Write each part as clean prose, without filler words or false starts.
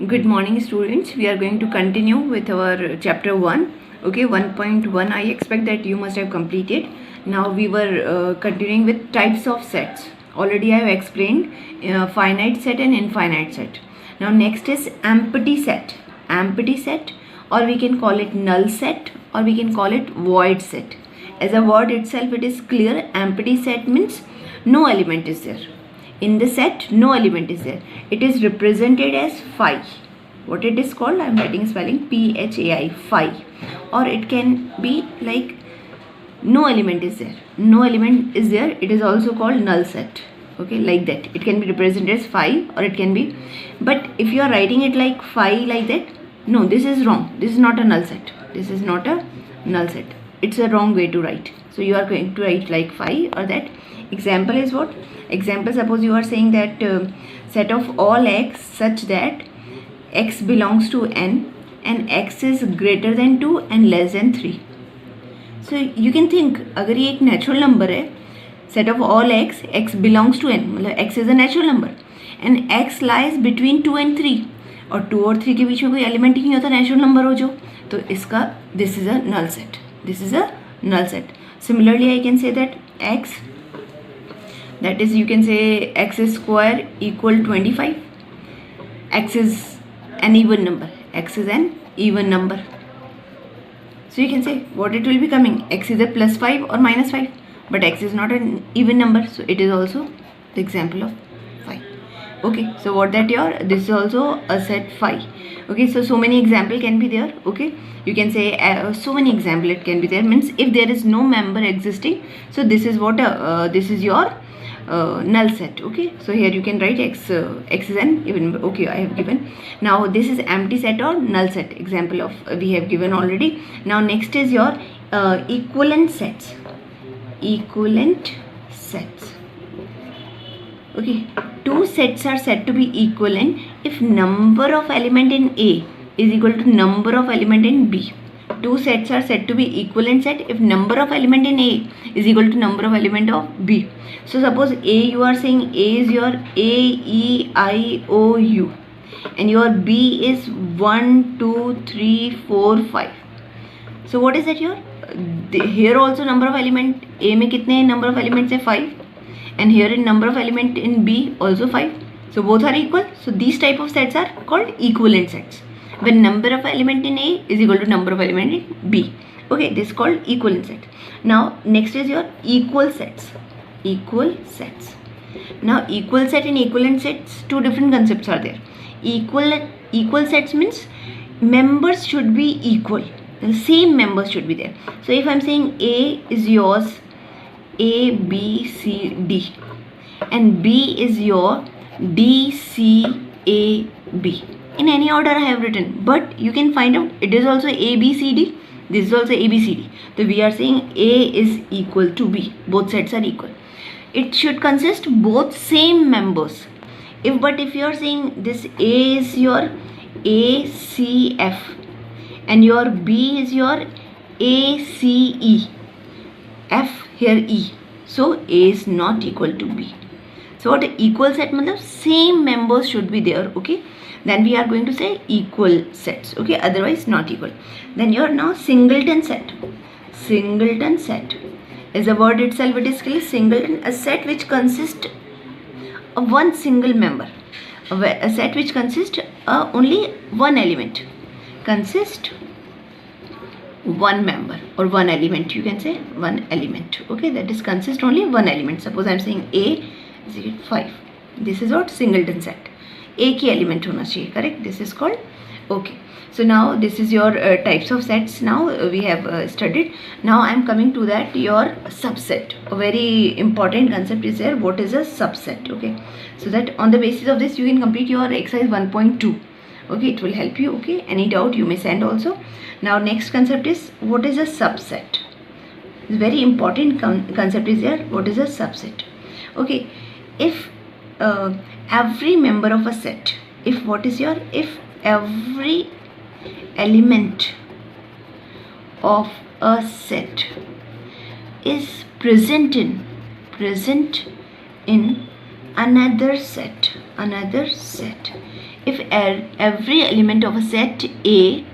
Good morning, students. We are going to continue with our chapter 1. Okay, 1.1. I expect that you must have completed. Now we were continuing with types of sets. Already I have explained finite set and infinite set. Now next is empty set. Empty set, or we can call it null set, or we can call it void set. As a word itself, it is clear. Empty set means no element is there. In the set, no element is there. It is represented as phi. What it is called? I am writing spelling PHAI, phi. Or it can be like no element is there. No element is there. It is also called null set. Okay, like that. It can be represented as phi, or it can be. But if you are writing it like phi like that, no, this is wrong. This is not a null set. This is not a null set. It's a wrong way to write. So you are going to write like phi or that. Example is what? Example, suppose you are saying that set of all x such that x belongs to n and x is greater than 2 and less than 3. So you can think, अगर ये एक natural number है, set of all x, x belongs to n, मतलब x is a natural number and x lies between 2 and 3 और 2 और 3 के बीच में कोई element ही नहीं होता natural number हो जो, तो इसका this is a null set. This is a null set. Similarly, I can say that x, that is, you can say x square equal 25. X is an even number. X is an even number. So you can say what it will be coming. X is a plus 5 or minus 5. But x is not an even number. So it is also the example of phi. Okay. So what that your, this is also a set phi. Okay. So many example can be there. Okay. You can say so many example it can be there. Means if there is no member existing. So this is what this is your null set. Okay, so here you can write x is an even. Okay, I have given. Now this is empty set or null set. Example of we have given already. Now next is your equivalent sets. Equivalent sets. Okay, two sets are said to be equivalent if number of element in A is equal to number of element in B. Two sets are said to be equivalent set if number of element in A is equal to number of element of B. So suppose A, you are saying A is your A, E, I, O, U and your B is 1, 2, 3, 4, 5. So what is that your? Here also number of element A में कितने number of elements है 5 and here in number of element in B also 5. So both are equal. So these type of sets are called equivalent sets. When number of element in A is equal to number of element in B. Okay, this is called equivalent set. Now next is your equal sets. Equal sets. Now equal set and equivalent sets, two different concepts are there. Equal sets means members should be equal. The same members should be there. So if I am saying A is yours A, B, C, D and B is your D, C, A, B. In any order I have written, but you can find out it is also A, B, C, D. This is also A, B, C, D. So we are saying A is equal to B. Both sets are equal. It should consist both same members. If you are saying this A is your A, C, F and your B is your A, C, E, F here E. So A is not equal to B. So what equal set means same members should be there. Okay. Then we are going to say equal sets. Okay, otherwise not equal. Then you are now singleton set. Singleton set is a word itself. It is called singleton, a set which consists of one single member. A set which consists only one element. Consist one member or one element. You can say one element. Okay, that is consist only one element. Suppose I am saying A is equal to 5. This is what singleton set. एक ही element होना चाहिए, correct. This is called okay. So now this is your types of sets. Now we have studied. Now I am coming to that your subset. A very important concept is there. What is a subset? Okay, so that on the basis of this you can complete your exercise 1.2. Okay, it will help you. Okay, any doubt you may send also. Now next concept is what is a subset. Very important concept is there. What is a subset? Okay, if every member of a set, if every element of a set is present in another set, if every element of a set A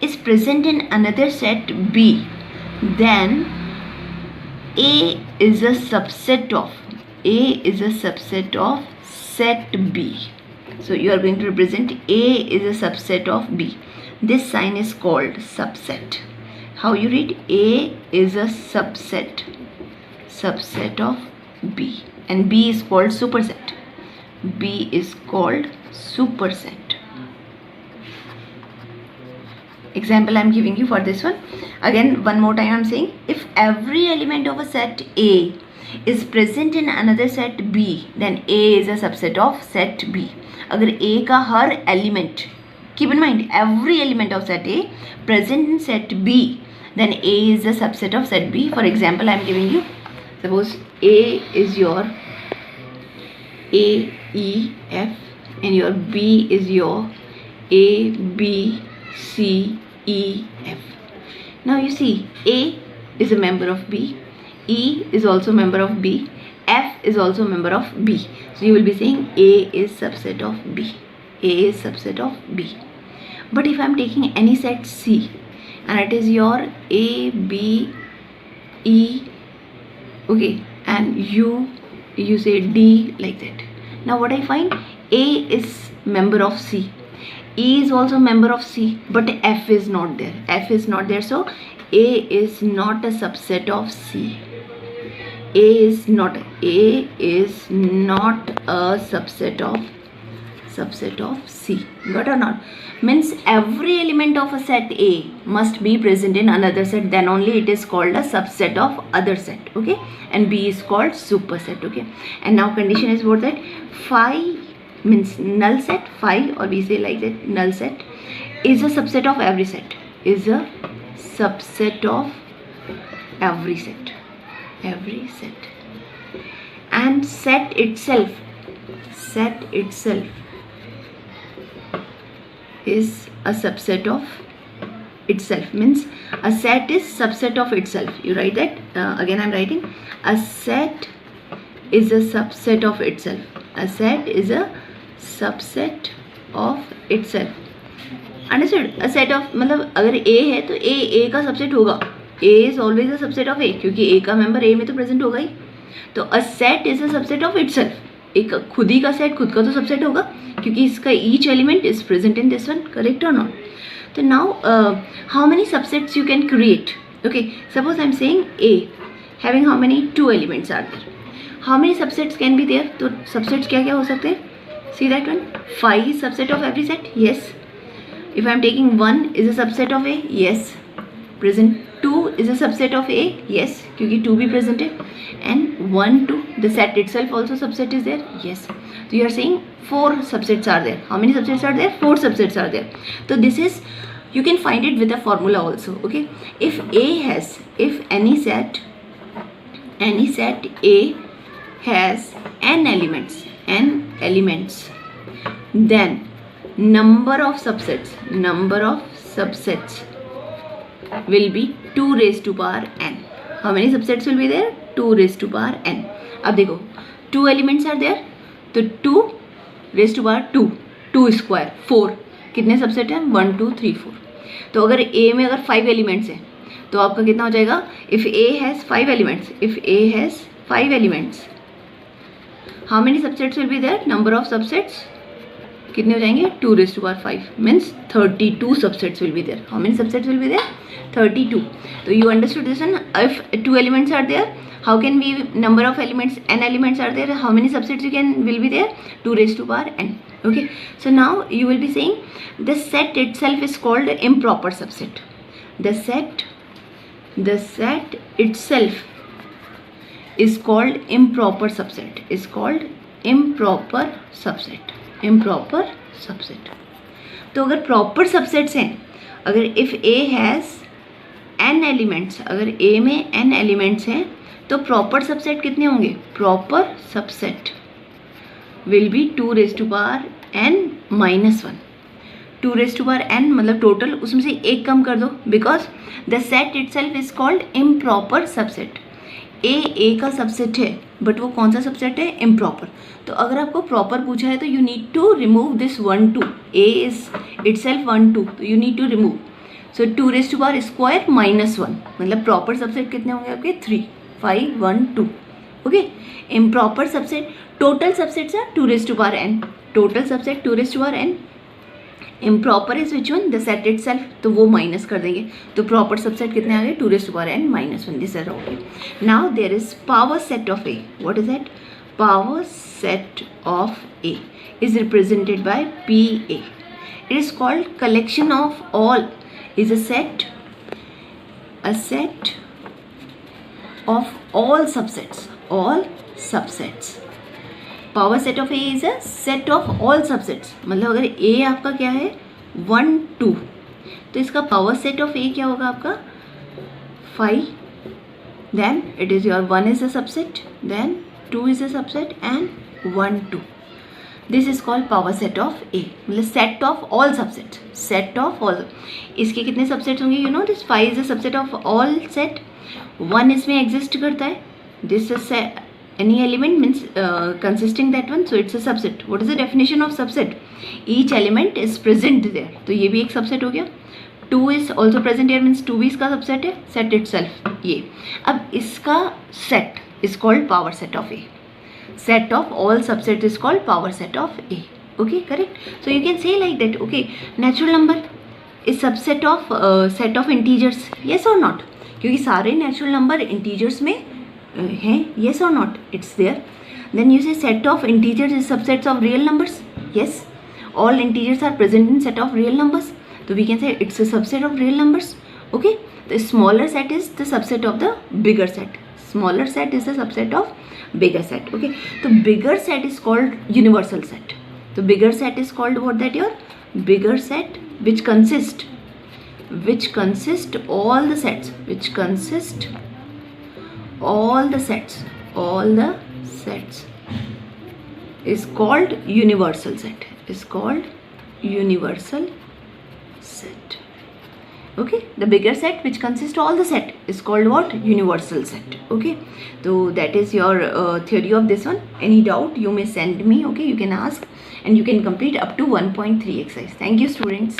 is present in another set B, then A is a subset of set B. So you are going to represent A is a subset of B. This sign is called subset. How you read? A is a subset of B, and B is called superset. B is called superset. Example I am giving you for this one. Again, one more time I am saying, if every element of a set A is present in another set B, then A is a subset of set B. अगर A का हर element, keep in mind, every element of set A present in set B, then A is a subset of set B. For example, I am giving you, suppose A is your A, E, F, and your B is your A, B, C, E, F. Now you see, A is a member of B, E is also a member of B, F is also a member of B. So you will be saying A is subset of B. A is subset of B. But if I am taking any set C, and it is your A, B, E, okay, and you say D, like that. Now what I find, A is member of C, E is also member of C, but F is not there. F is not there, so A is not a subset of C. A is not a subset of C. Got or not? Means every element of a set A must be present in another set, then only it is called a subset of other set. Okay, and B is called superset. Okay, and now condition is what, that phi means null set, phi, or we say like that, null set is a subset of every set, is a subset of every set, and set itself is a subset of itself. Means a set is subset of itself. You write that, again I am writing, a set is a subset of itself. A set is a subset of itself. Understood? A set of, मतलब अगर A है तो A का subset होगा. A is always a subset of A, क्योंकि A का member A में तो present होगा ही. तो a set is a subset of itself. एक खुद ही का set खुद का तो subset होगा, क्योंकि इसका each element is present in this one. Correct or not? So now how many subsets you can create? Okay, suppose I am saying A having how many? 2 elements are there. How many subsets can be there? तो subsets क्या क्या हो सकते हैं? See that one? Phi is subset of every set. Yes. If I am taking 1 is a subset of A. Yes. Present 2 is a subset of A. Yes, क्योंकि 2 भी present है. And 1, 2, the set itself also subset is there. Yes. So you are saying 4 subsets are there. How many subsets are there? 4 subsets are there. So this is, you can find it with a formula also. Okay. If any set A has n elements, then number of subsets will be 2 raised to power n. How many subsets will be there? 2 raised to power n. अब देखो 2 elements are there, तो 2 raised to power 2 square 4. कितने subset हैं? 1, 2, 3, 4. तो अगर A में अगर 5 elements हैं तो आपका कितना हो जाएगा? If A has 5 elements, how many subsets will be there? Number of subsets कितने हो जाएंगे? 2 raised to power 5 means 32 subsets will be there. How many subsets will be there? 32. So you understood this one. If 2 elements are there, how can we, number of elements, n elements are there, how many subsets will be there? 2 raised to power n. Okay, so now you will be saying the set itself is called improper subset. The set itself is called improper subset. Improper subset. तो अगर proper subsets हैं, अगर if A has n elements, अगर A में n elements हैं तो proper subset कितने होंगे? Proper subset will be 2 raised to power n minus 1. 2 raised to power n मतलब टोटल उसमें से एक कम कर दो, because the set itself is called improper subset. ए का सबसेट है, बट वो कौन सा सबसेट है? इम्प्रॉपर. तो अगर आपको प्रॉपर पूछा है तो you need to remove this 1 2. A is itself 1 2, तो you need to remove. So 2 raise to power square minus 1, मतलब प्रॉपर सबसेट कितने होंगे आपके? 3 5 1 2. Okay. Improper subset, total subsets are 2 raise to power n. Total subset 2 raise to power n. Improper is which one? The set itself, तो वो minus कर देंगे. तो proper subset कितने आ गए? 2 raise to power n minus 1. This is okay. Now there is power set of A. What is that? Power set of A is represented by PA. It is called collection of all. Is a set of all subsets. All subsets. Power set of A is a set of all subsets. मतलब अगर A आपका क्या है? 1 2, तो इसका power set of A क्या होगा आपका? 5. Then it is your 1 is a subset. Then 2 is a subset and 1 2. This is called power set of A. मतलब set of all subsets. Set of all. इसके कितने subsets होंगे? You know this 5 is a subset of all set. 1 इसमें exist करता है. This is any element means consisting that one, so it's a subset. What is the definition of subset? Each element is present there. तो ये भी एक subset हो गया. 2 is also present here means 2 भी इसका subset है. Set itself ये. अब इसका set is called power set of A. Set of all subset is called power set of A. Okay, correct. So you can say like that. Okay, natural number is subset of set of integers. Yes or not? क्योंकि सारे natural number integers में हैं. Yes or not? It's there. Then you say set of integers is subsets of real numbers. Yes, all integers are present in set of real numbers. So we can say it's a subset of real numbers. Okay, the smaller set is the subset of the bigger set. Smaller set is a subset of bigger set. Okay, so bigger set is called universal set. So bigger set is called what? That your bigger set which consist all the sets, all the sets is called universal set. Is called universal set. Okay, the bigger set which consists all the set is called what? Universal set. Okay, so that is your theory of this one. Any doubt you may send me. Okay, you can ask and you can complete up to 1.3 exercise. Thank you, students.